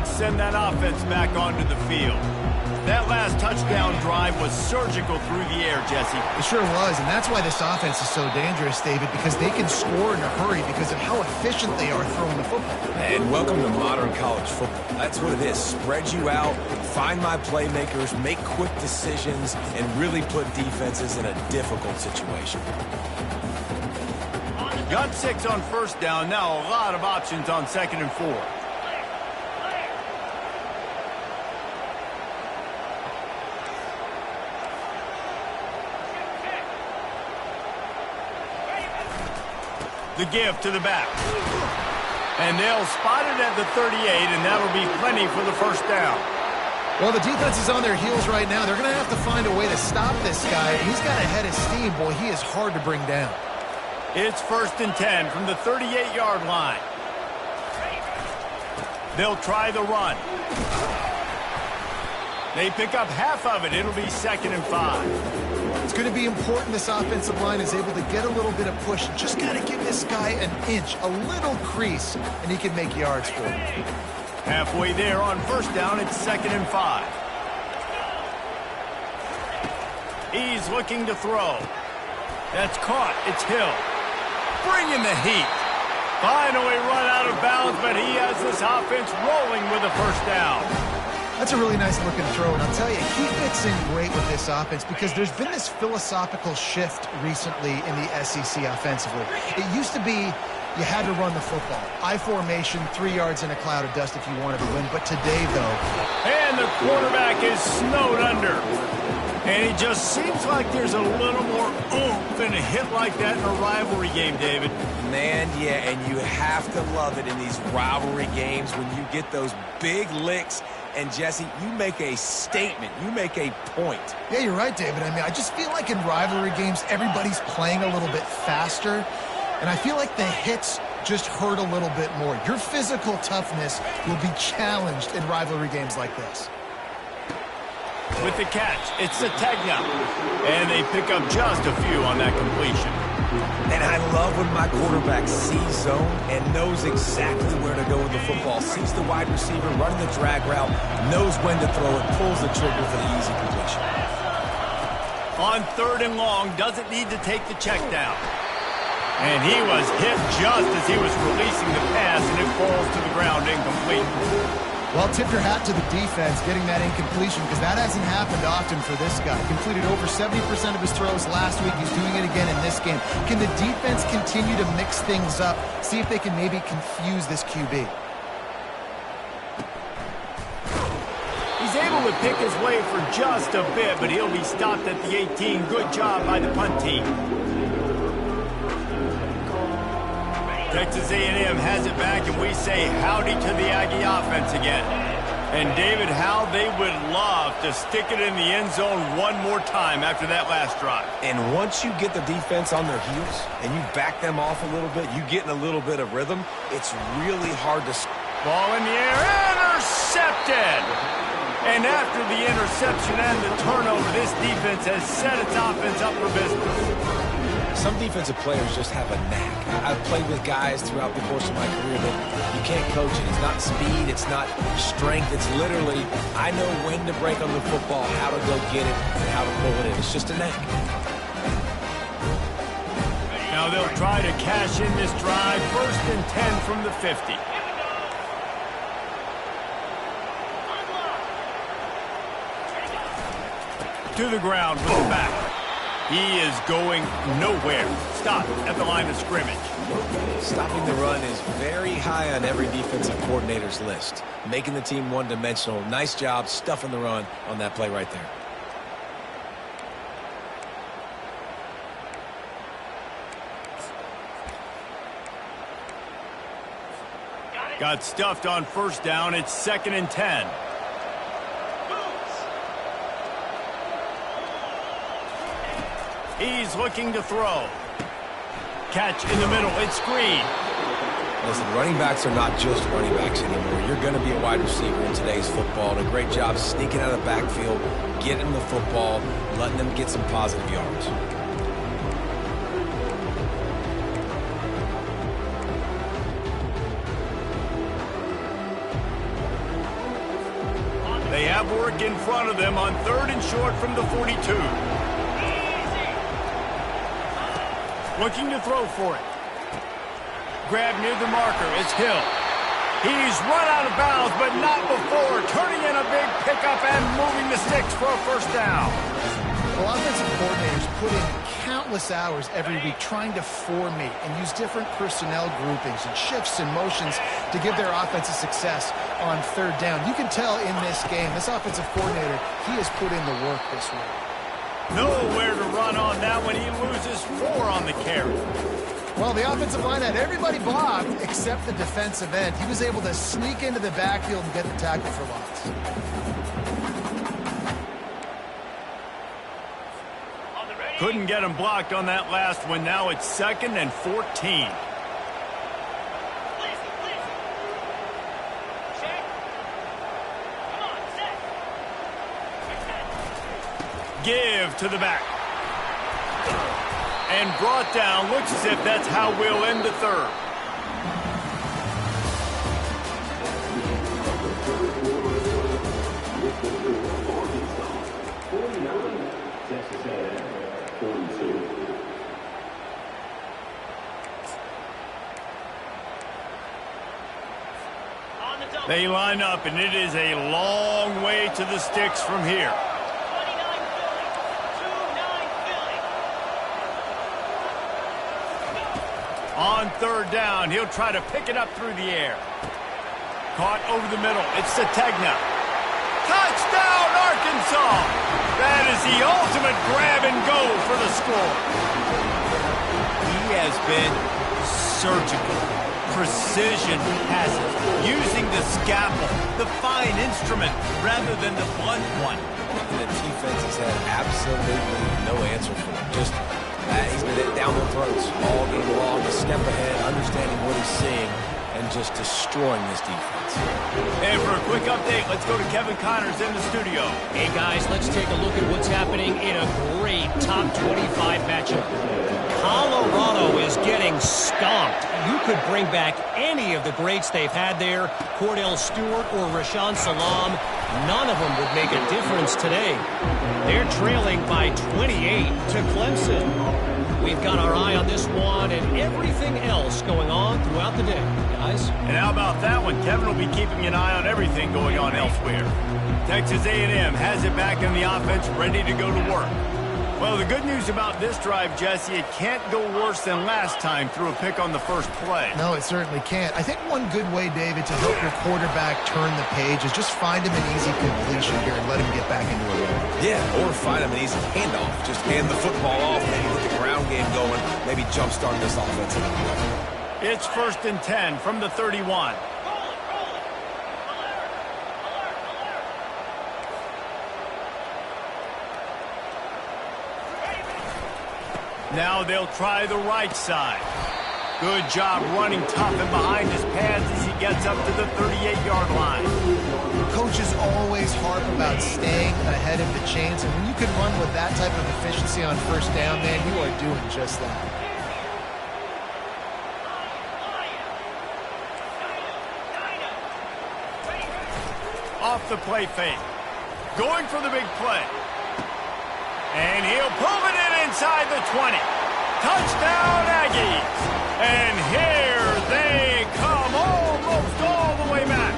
Send that offense back onto the field. That last touchdown drive was surgical through the air, Jesse. It sure was, and that's why this offense is so dangerous, David, because they can score in a hurry because of how efficient they are throwing the football. And welcome to modern college football. That's what it is. Spread you out, find my playmakers, make quick decisions, and really put defenses in a difficult situation. Got 6 on first down. Now a lot of options on 2nd and 4. The give to the back. And they'll spot it at the 38, and that'll be plenty for the first down. Well, the defense is on their heels right now. They're going to have to find a way to stop this guy. He's got a head of steam. Boy, he is hard to bring down. It's 1st and 10 from the 38-yard line. They'll try the run. They pick up half of it. It'll be 2nd and 5. It's going to be important this offensive line is able to get a little bit of push. Just got to give this guy an inch, a little crease, and he can make yards for him. Halfway there on first down, it's 2nd and 5. He's looking to throw. That's caught. It's Hill. Bringing the heat. Finally run out of bounds, but he has this offense rolling with a first down. That's a really nice looking throw, and I'll tell you, he fits in great with this offense because there's been this philosophical shift recently in the SEC offensively. It used to be you had to run the football. I formation, 3 yards in a cloud of dust if you wanted to win, but today, though... And the quarterback is snowed under. And it just seems like there's a little more oomph in a hit like that in a rivalry game, David. Man, yeah, and you have to love it in these rivalry games when you get those big licks. And, Jesse, you make a statement. You make a point. Yeah, you're right, David. I mean, I just feel like in rivalry games, everybody's playing a little bit faster. And I feel like the hits just hurt a little bit more. Your physical toughness will be challenged in rivalry games like this. With the catch, it's Sategna. And they pick up just a few on that completion. And I love when my quarterback sees zone and knows exactly where to go with the football. Sees the wide receiver running the drag route, knows when to throw it, pulls the trigger for the easy completion. On 3rd and long, doesn't need to take the check down. And he was hit just as he was releasing the pass, and it falls to the ground incomplete. Well, tip your hat to the defense getting that incompletion because that hasn't happened often for this guy. Completed over 70% of his throws last week. He's doing it again in this game. Can the defense continue to mix things up? See if they can maybe confuse this QB. He's able to pick his way for just a bit, but he'll be stopped at the 18. Good job by the punt team. Texas A&M has it back, and we say howdy to the Aggie offense again. And, David, how they would love to stick it in the end zone one more time after that last drive. And once you get the defense on their heels and you back them off a little bit, you get in a little bit of rhythm, it's really hard to... Ball in the air, intercepted! And after the interception and the turnover, this defense has set its offense up for business. Some defensive players just have a knack. I've played with guys throughout the course of my career that you can't coach it. It's not speed, it's not strength. It's literally, I know when to break on the football, how to go get it, and how to pull it in. It's just a knack. Now they'll try to cash in this drive. 1st and 10 from the 50. To the ground with the back. He is going nowhere. Stop at the line of scrimmage. Stopping the run is very high on every defensive coordinator's list. Making the team one-dimensional. Nice job stuffing the run on that play right there. Got stuffed on first down. It's 2nd and 10. He's looking to throw. Catch in the middle. It's Green. Listen, running backs are not just running backs anymore. You're going to be a wide receiver in today's football. And a great job sneaking out of the backfield, getting the football, letting them get some positive yards. They have work in front of them on 3rd and short from the 42. Looking to throw for it. Grab near the marker. It's Hill. He's run out of bounds, but not before. Turning in a big pickup and moving the sticks for a first down. Well, offensive coordinators put in countless hours every week trying to formate and use different personnel groupings and shifts and motions to give their offense a success on 3rd down. You can tell in this game, this offensive coordinator, he has put in the work this week. Nowhere to run on that one. He loses 4 on the carry. Well, the offensive line had everybody blocked except the defensive end. He was able to sneak into the backfield and get the tackle for loss. Couldn't get him blocked on that last one. Now it's 2nd and 14. Give to the back. And brought down. Looks as if that's how we'll end the 3rd. They line up, and it is a long way to the sticks from here. On 3rd down, he'll try to pick it up through the air. Caught over the middle. It's Sategna. Touchdown, Arkansas! That is the ultimate grab and go for the score. He has been surgical. Precision passes. Using the scalpel, the fine instrument, rather than the blunt one. And the defense has had absolutely no answer for him. Just he's been down their throats all game long, a step ahead, understanding what he's seeing, and just destroying this defense. And for a quick update, let's go to Kevin Connors in the studio. Hey, guys, let's take a look at what's happening in a great top 25 matchup. Colorado is getting stomped. You could bring back any of the greats they've had there, Cordell Stewart or Rashaan Salaam. None of them would make a difference today. They're trailing by 28 to Clemson. We've got our eye on this one and everything else going on throughout the day, guys. And how about that one? Kevin will be keeping an eye on everything going on elsewhere. Texas A&M has it back in the offense, ready to go to work. Well, the good news about this drive, Jesse, it can't go worse than last time through a pick on the first play. No, it certainly can't. I think one good way, David, to help your quarterback turn the page is just find him an easy completion here and let him get back into a rhythm. Yeah, or find him an easy handoff. Just hand the football off, maybe get the ground game going, maybe jumpstart this offense a little bit. It's 1st and 10 from the 31. Now they'll try the right side. Good job running tough and behind his pads as he gets up to the 38-yard line. Coaches always harp about staying ahead of the chains, and when you can run with that type of efficiency on first down, man, you are doing just that. Off the play fake. Going for the big play. And he'll pull it in inside the 20. Touchdown, Aggies. And here they come almost all the way back.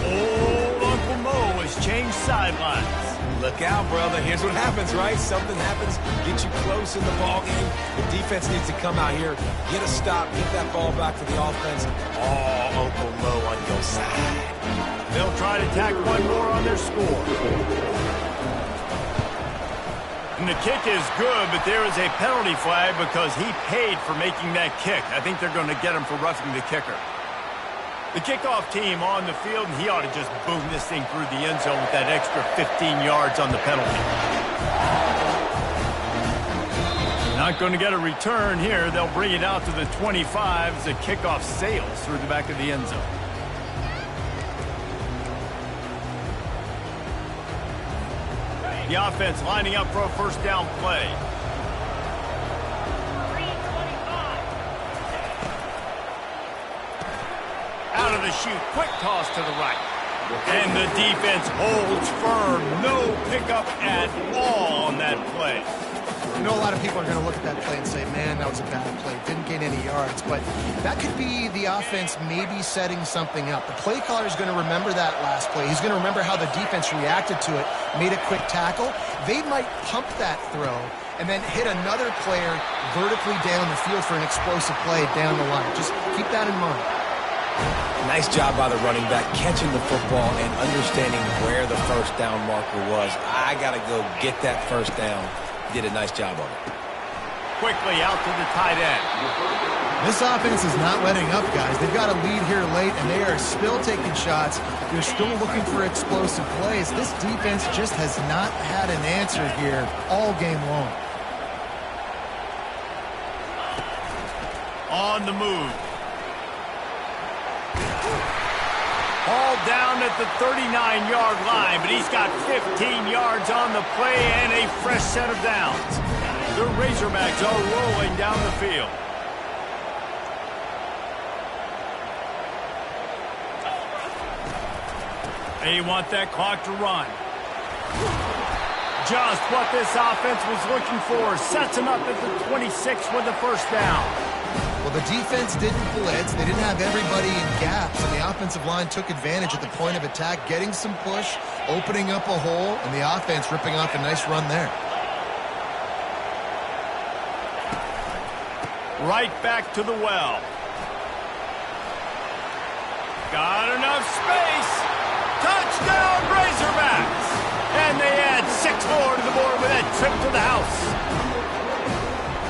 Old Uncle Mo has changed sidelines. Look out, brother. Here's what happens, right? Something happens, get you close in the ball game. The defense needs to come out here, get a stop, get that ball back to the offense. Oh, Uncle Low on your side. They'll try to tack one more on their score. And the kick is good, but there is a penalty flag because he paid for making that kick. I think they're going to get him for roughing the kicker. The kickoff team on the field, and he ought to just boom this thing through the end zone with that extra 15 yards on the penalty. Not going to get a return here. They'll bring it out to the 25 as the kickoff sails through the back of the end zone. The offense lining up for a first down play. Out of the chute, quick toss to the right. And the defense holds firm. No pickup at all on that play. You know, a lot of people are going to look at that play and say, man, that was a bad play. Didn't gain any yards. But that could be the offense maybe setting something up. The play caller is going to remember that last play. He's going to remember how the defense reacted to it, made a quick tackle. They might pump that throw and then hit another player vertically down the field for an explosive play down the line. Just keep that in mind. Nice job by the running back, catching the football and understanding where the first down marker was. I got to go get that first down. Did a nice job on it. Quickly out to the tight end. This offense is not letting up, guys. They've got a lead here late, and they are still taking shots. They're still looking for explosive plays. This defense just has not had an answer here all game long. On the move. Ball down at the 39-yard line, but he's got 15 yards on the play and a fresh set of downs. The Razorbacks are rolling down the field. They want that clock to run. Just what this offense was looking for. Sets him up at the 26 with the first down. Well, the defense didn't blitz. They didn't have everybody in gaps, and the offensive line took advantage at the point of attack, getting some push, opening up a hole, and the offense ripping off a nice run there. Right back to the well. Got enough space. Touchdown, Razorbacks! And they add 6 more to the board with that trip to the house.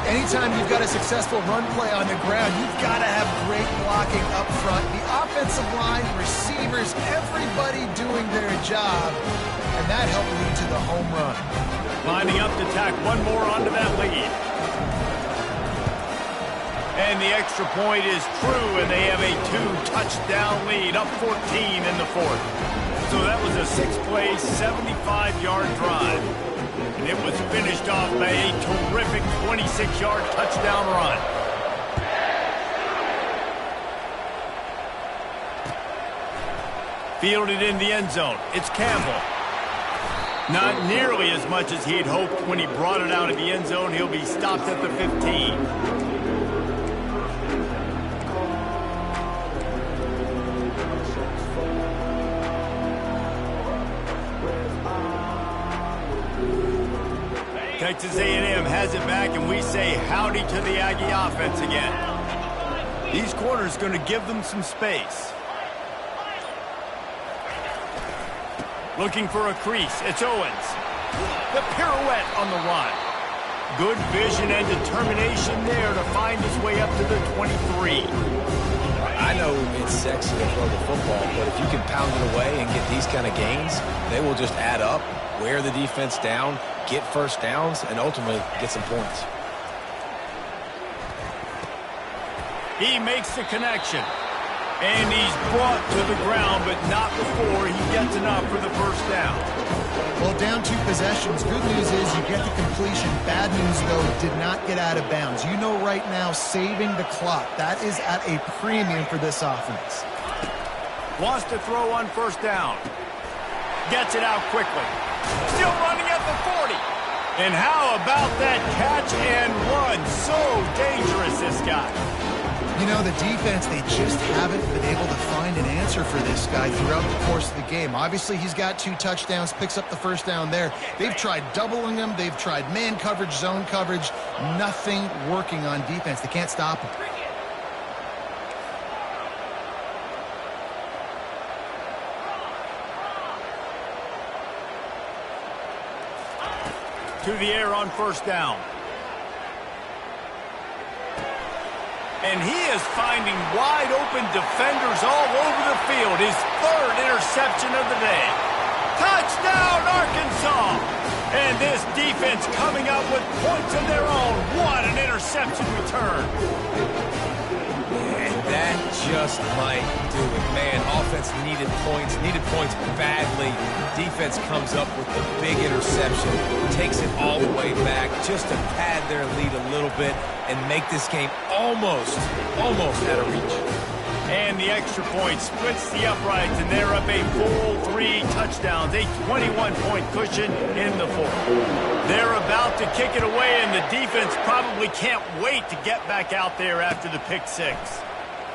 Anytime you've got a successful run play on the ground, you've got to have great blocking up front. The offensive line, receivers, everybody doing their job, and that helped lead to the home run. Lining up to tack one more onto that lead. And the extra point is true, and they have a 2-touchdown lead, up 14 in the fourth. So that was a 6-play, 75-yard drive. And it was finished off by a terrific 26-yard touchdown run. Fielded in the end zone. It's Campbell. Not nearly as much as he'd hoped when he brought it out of the end zone. He'll be stopped at the 15. Texas A&M has it back, and we say howdy to the Aggie offense again. These corners going to give them some space. Looking for a crease. It's Owens. The pirouette on the run. Good vision and determination there to find his way up to the 23. I know it's sexy to throw the football, but if you can pound it away and get these kind of gains, they will just add up, wear the defense down, get first downs, and ultimately get some points. He makes the connection. And he's brought to the ground, but not before he gets enough for the first down. Well, down 2 possessions. Good news is you get the completion. Bad news, though, did not get out of bounds. You know right now, saving the clock. That is at a premium for this offense. Wants to throw on first down. Gets it out quickly. Still running at the 40. And how about that catch and run? So dangerous, this guy. You know, the defense, they just haven't been able to find an answer for this guy throughout the course of the game. Obviously, he's got 2 touchdowns, picks up the first down there. They've tried doubling him. They've tried man coverage, zone coverage. Nothing working on defense. They can't stop him. To the air on first down. And he is finding wide open defenders all over the field. His 3rd interception of the day. Touchdown, Arkansas! And this defense coming up with points of their own. What an interception return. And that just might do it. Man, offense needed points badly. Defense comes up with the big interception, takes it all the way back just to pad their lead a little bit and make this game almost out of reach. And the extra point splits the uprights, and they're up a full 3 touchdowns, a 21-point cushion in the 4th. They're about to kick it away, and the defense probably can't wait to get back out there after the pick 6.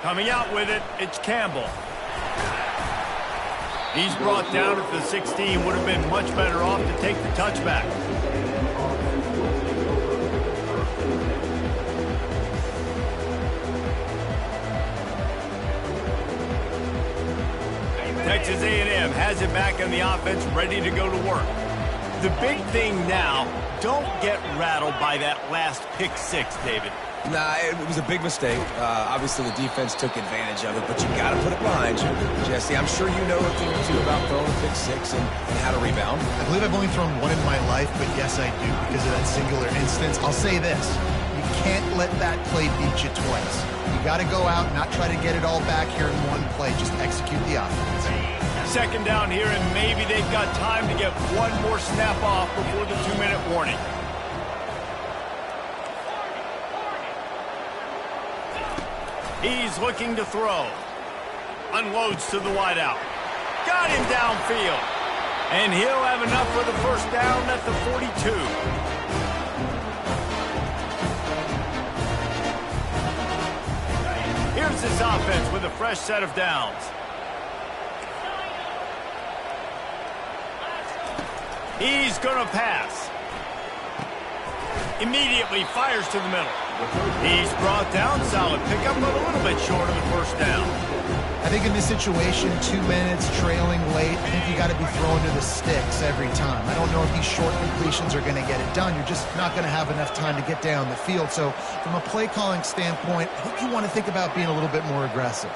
Coming out with it, it's Campbell. He's brought down at the 16. Would have been much better off to take the touchback. Texas A&M has it back on the offense, ready to go to work. The big thing now, don't get rattled by that last pick 6, David. Nah, it was a big mistake. Obviously, the defense took advantage of it, but you got to put it behind you. Jesse, I'm sure you know a thing or two about throwing a pick 6 and how to rebound. I believe I've only thrown 1 in my life, but yes, I do because of that singular instance. I'll say this. You can't let that play beat you twice. You got to go out, not try to get it all back here in one play. Just execute the offense. 2nd down here, and maybe they've got time to get 1 more snap off before the 2-minute warning. He's looking to throw. Unloads to the wideout. Got him downfield. And he'll have enough for the first down at the 42. Here's this offense with a fresh set of downs. He's going to pass. Immediately fires to the middle. He's brought down. Solid pickup, but a little bit short of the first down. I think in this situation, 2 minutes, trailing late, I think you got to be throwing to the sticks every time. I don't know if these short completions are going to get it done. You're just not going to have enough time to get down the field. So from a play calling standpoint, I think you want to think about being a little bit more aggressive.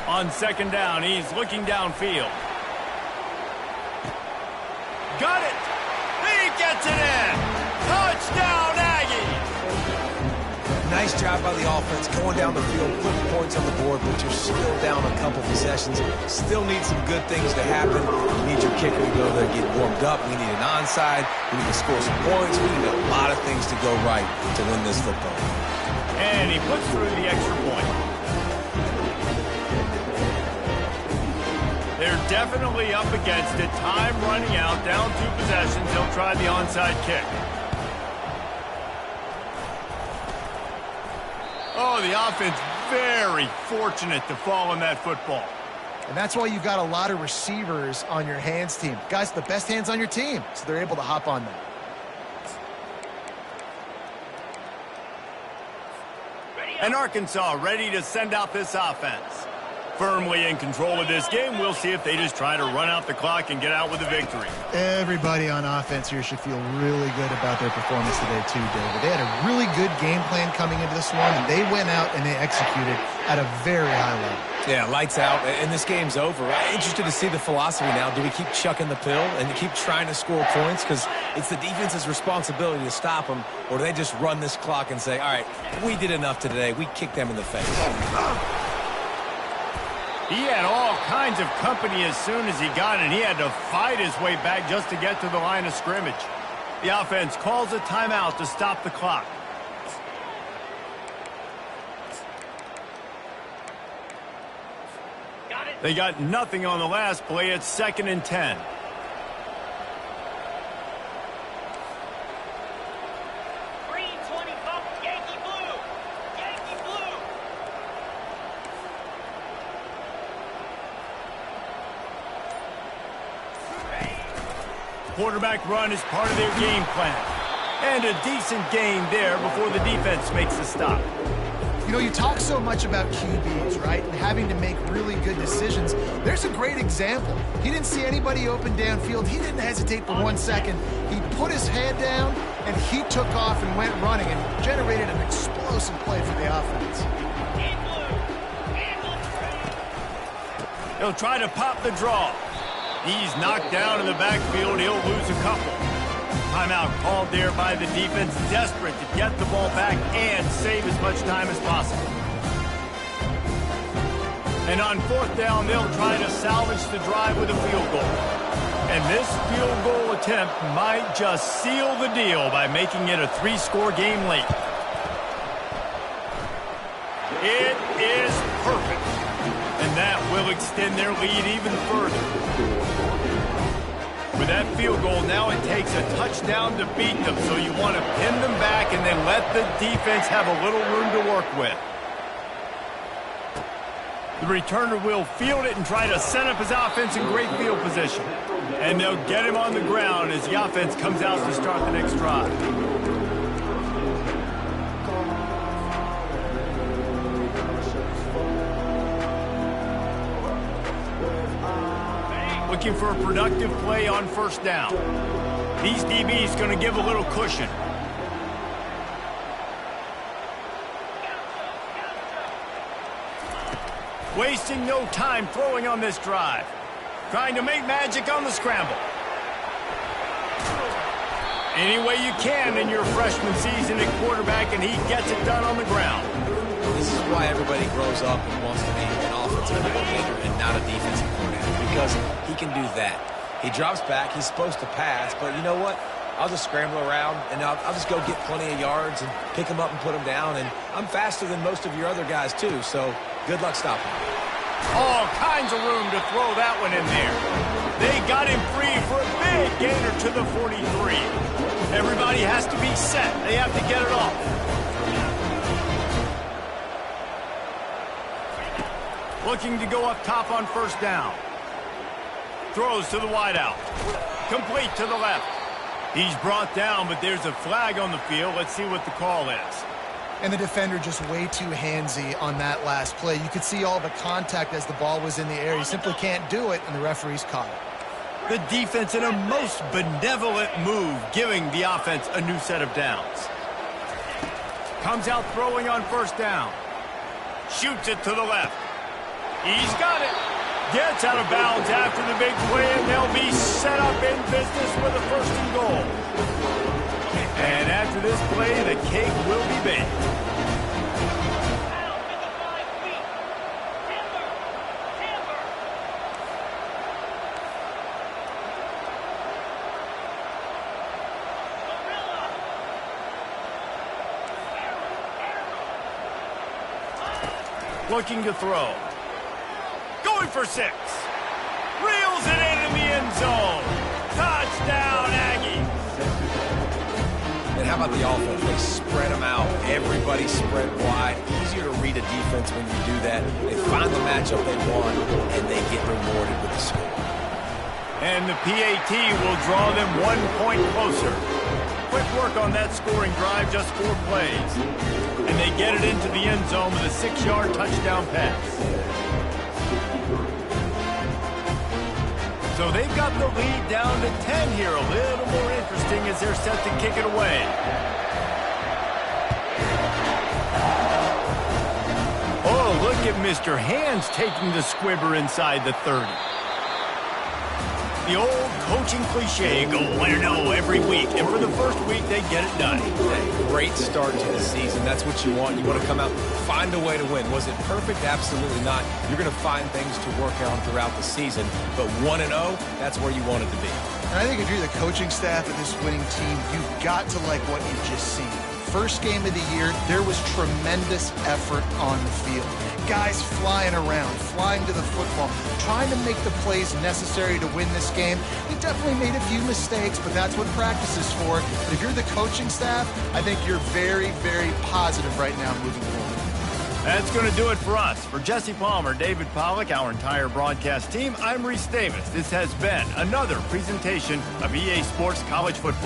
On 2nd down, he's looking downfield. Got it! He gets it in! Touchdown, Aggies! Nice job by the offense going down the field, putting points on the board, but you're still down a couple possessions. Still need some good things to happen. You need your kicker to go there, get warmed up. We need an onside. We need to score some points. We need a lot of things to go right to win this football game. And he puts through the extra point. They're definitely up against it. Time running out, down 2 possessions. They'll try the onside kick. Oh, the offense very fortunate to fall on that football. And that's why you've got a lot of receivers on your hands team. Guys, the best hands on your team, so they're able to hop on that. And Arkansas ready to send out this offense. Firmly in control of this game. We'll see if they just try to run out the clock and get out with a victory. Everybody on offense here should feel really good about their performance today too, David. They had a really good game plan coming into this one, and they went out and they executed at a very high level. Yeah, lights out, and this game's over. I'm interested to see the philosophy now. Do we keep chucking the pill and keep trying to score points? Because it's the defense's responsibility to stop them, or do they just run this clock and say, all right, we did enough today. We kicked them in the face. He had all kinds of company as soon as he got it. He had to fight his way back just to get to the line of scrimmage. The offense calls a timeout to stop the clock. They got nothing on the last play. It's 2nd and 10. quarterback run is part of their game plan. And a decent gain there before the defense makes the stop. You know, you talk so much about QBs, right? And having to make really good decisions. There's a great example. He didn't see anybody open downfield. He didn't hesitate for 1 second. He put his head down, and he took off and went running and generated an explosive play for the offense. He'll try to pop the draw. He's knocked down in the backfield. He'll lose a couple. Timeout called there by the defense, desperate to get the ball back and save as much time as possible. And on 4th down, they'll try to salvage the drive with a field goal. And this field goal attempt might just seal the deal by making it a 3-score game late. It is perfect. And that will extend their lead even further. With that field goal, now it takes a touchdown to beat them, so you want to pin them back and then let the defense have a little room to work with. The returner will field it and try to set up his offense in great field position. And they'll get him on the ground as the offense comes out to start the next drive. Looking for a productive play on 1st down. These DBs going to give a little cushion. Wasting no time throwing on this drive. Trying to make magic on the scramble. Any way you can in your freshman season at quarterback, and he gets it done on the ground. This is why everybody grows up and wants to be an offensive coordinator and not a defensive coordinator, because he can do that. He drops back, he's supposed to pass, but you know what? I'll just scramble around, and I'll just go get plenty of yards and pick them up and put them down, and I'm faster than most of your other guys, too, so good luck stopping me. All kinds of room to throw that one in there. They got him free for a big gainer to the 43. Everybody has to be set. They have to get it off. Looking to go up top on 1st down. Throws to the wideout. Complete to the left. He's brought down, but there's a flag on the field. Let's see what the call is. And the defender just way too handsy on that last play. You could see all the contact as the ball was in the air. He simply can't do it, and the referee's caught it. The defense in a most benevolent move, giving the offense a new set of downs. Comes out throwing on 1st down. Shoots it to the left. He's got it. Gets out of bounds after the big play, and they'll be set up in business with a 1st and goal. And after this play, the cake will be baked. Looking to throw. Going for 6. Reels it in the end zone. Touchdown, Aggies. And how about the offense? They spread them out. Everybody spread wide. Easier to read a defense when you do that. They find the matchup they want, and they get rewarded with the score. And the PAT will draw them 1 point closer. Quick work on that scoring drive, just 4 plays. And they get it into the end zone with a 6-yard touchdown pass. So they've got the lead down to 10 here. A little more interesting as they're set to kick it away. Oh, look at Mr. Hands taking the squibber inside the 30. The old coaching cliche, go 1-0 every week. And for the first week, they get it done. A great start to the season. That's what you want. You want to come out, find a way to win. Was it perfect? Absolutely not. You're going to find things to work on throughout the season. But 1-0, that's where you want it to be. And I think if you're the coaching staff of this winning team, you've got to like what you've just seen. First game of the year, there was tremendous effort on the field. Guys flying around, flying to the football, trying to make the plays necessary to win this game. He definitely made a few mistakes, but that's what practice is for. But if you're the coaching staff, I think you're very, very positive right now moving forward. That's going to do it for us. For Jesse Palmer, David Pollack, our entire broadcast team, I'm Reese Davis. This has been another presentation of EA Sports College Football.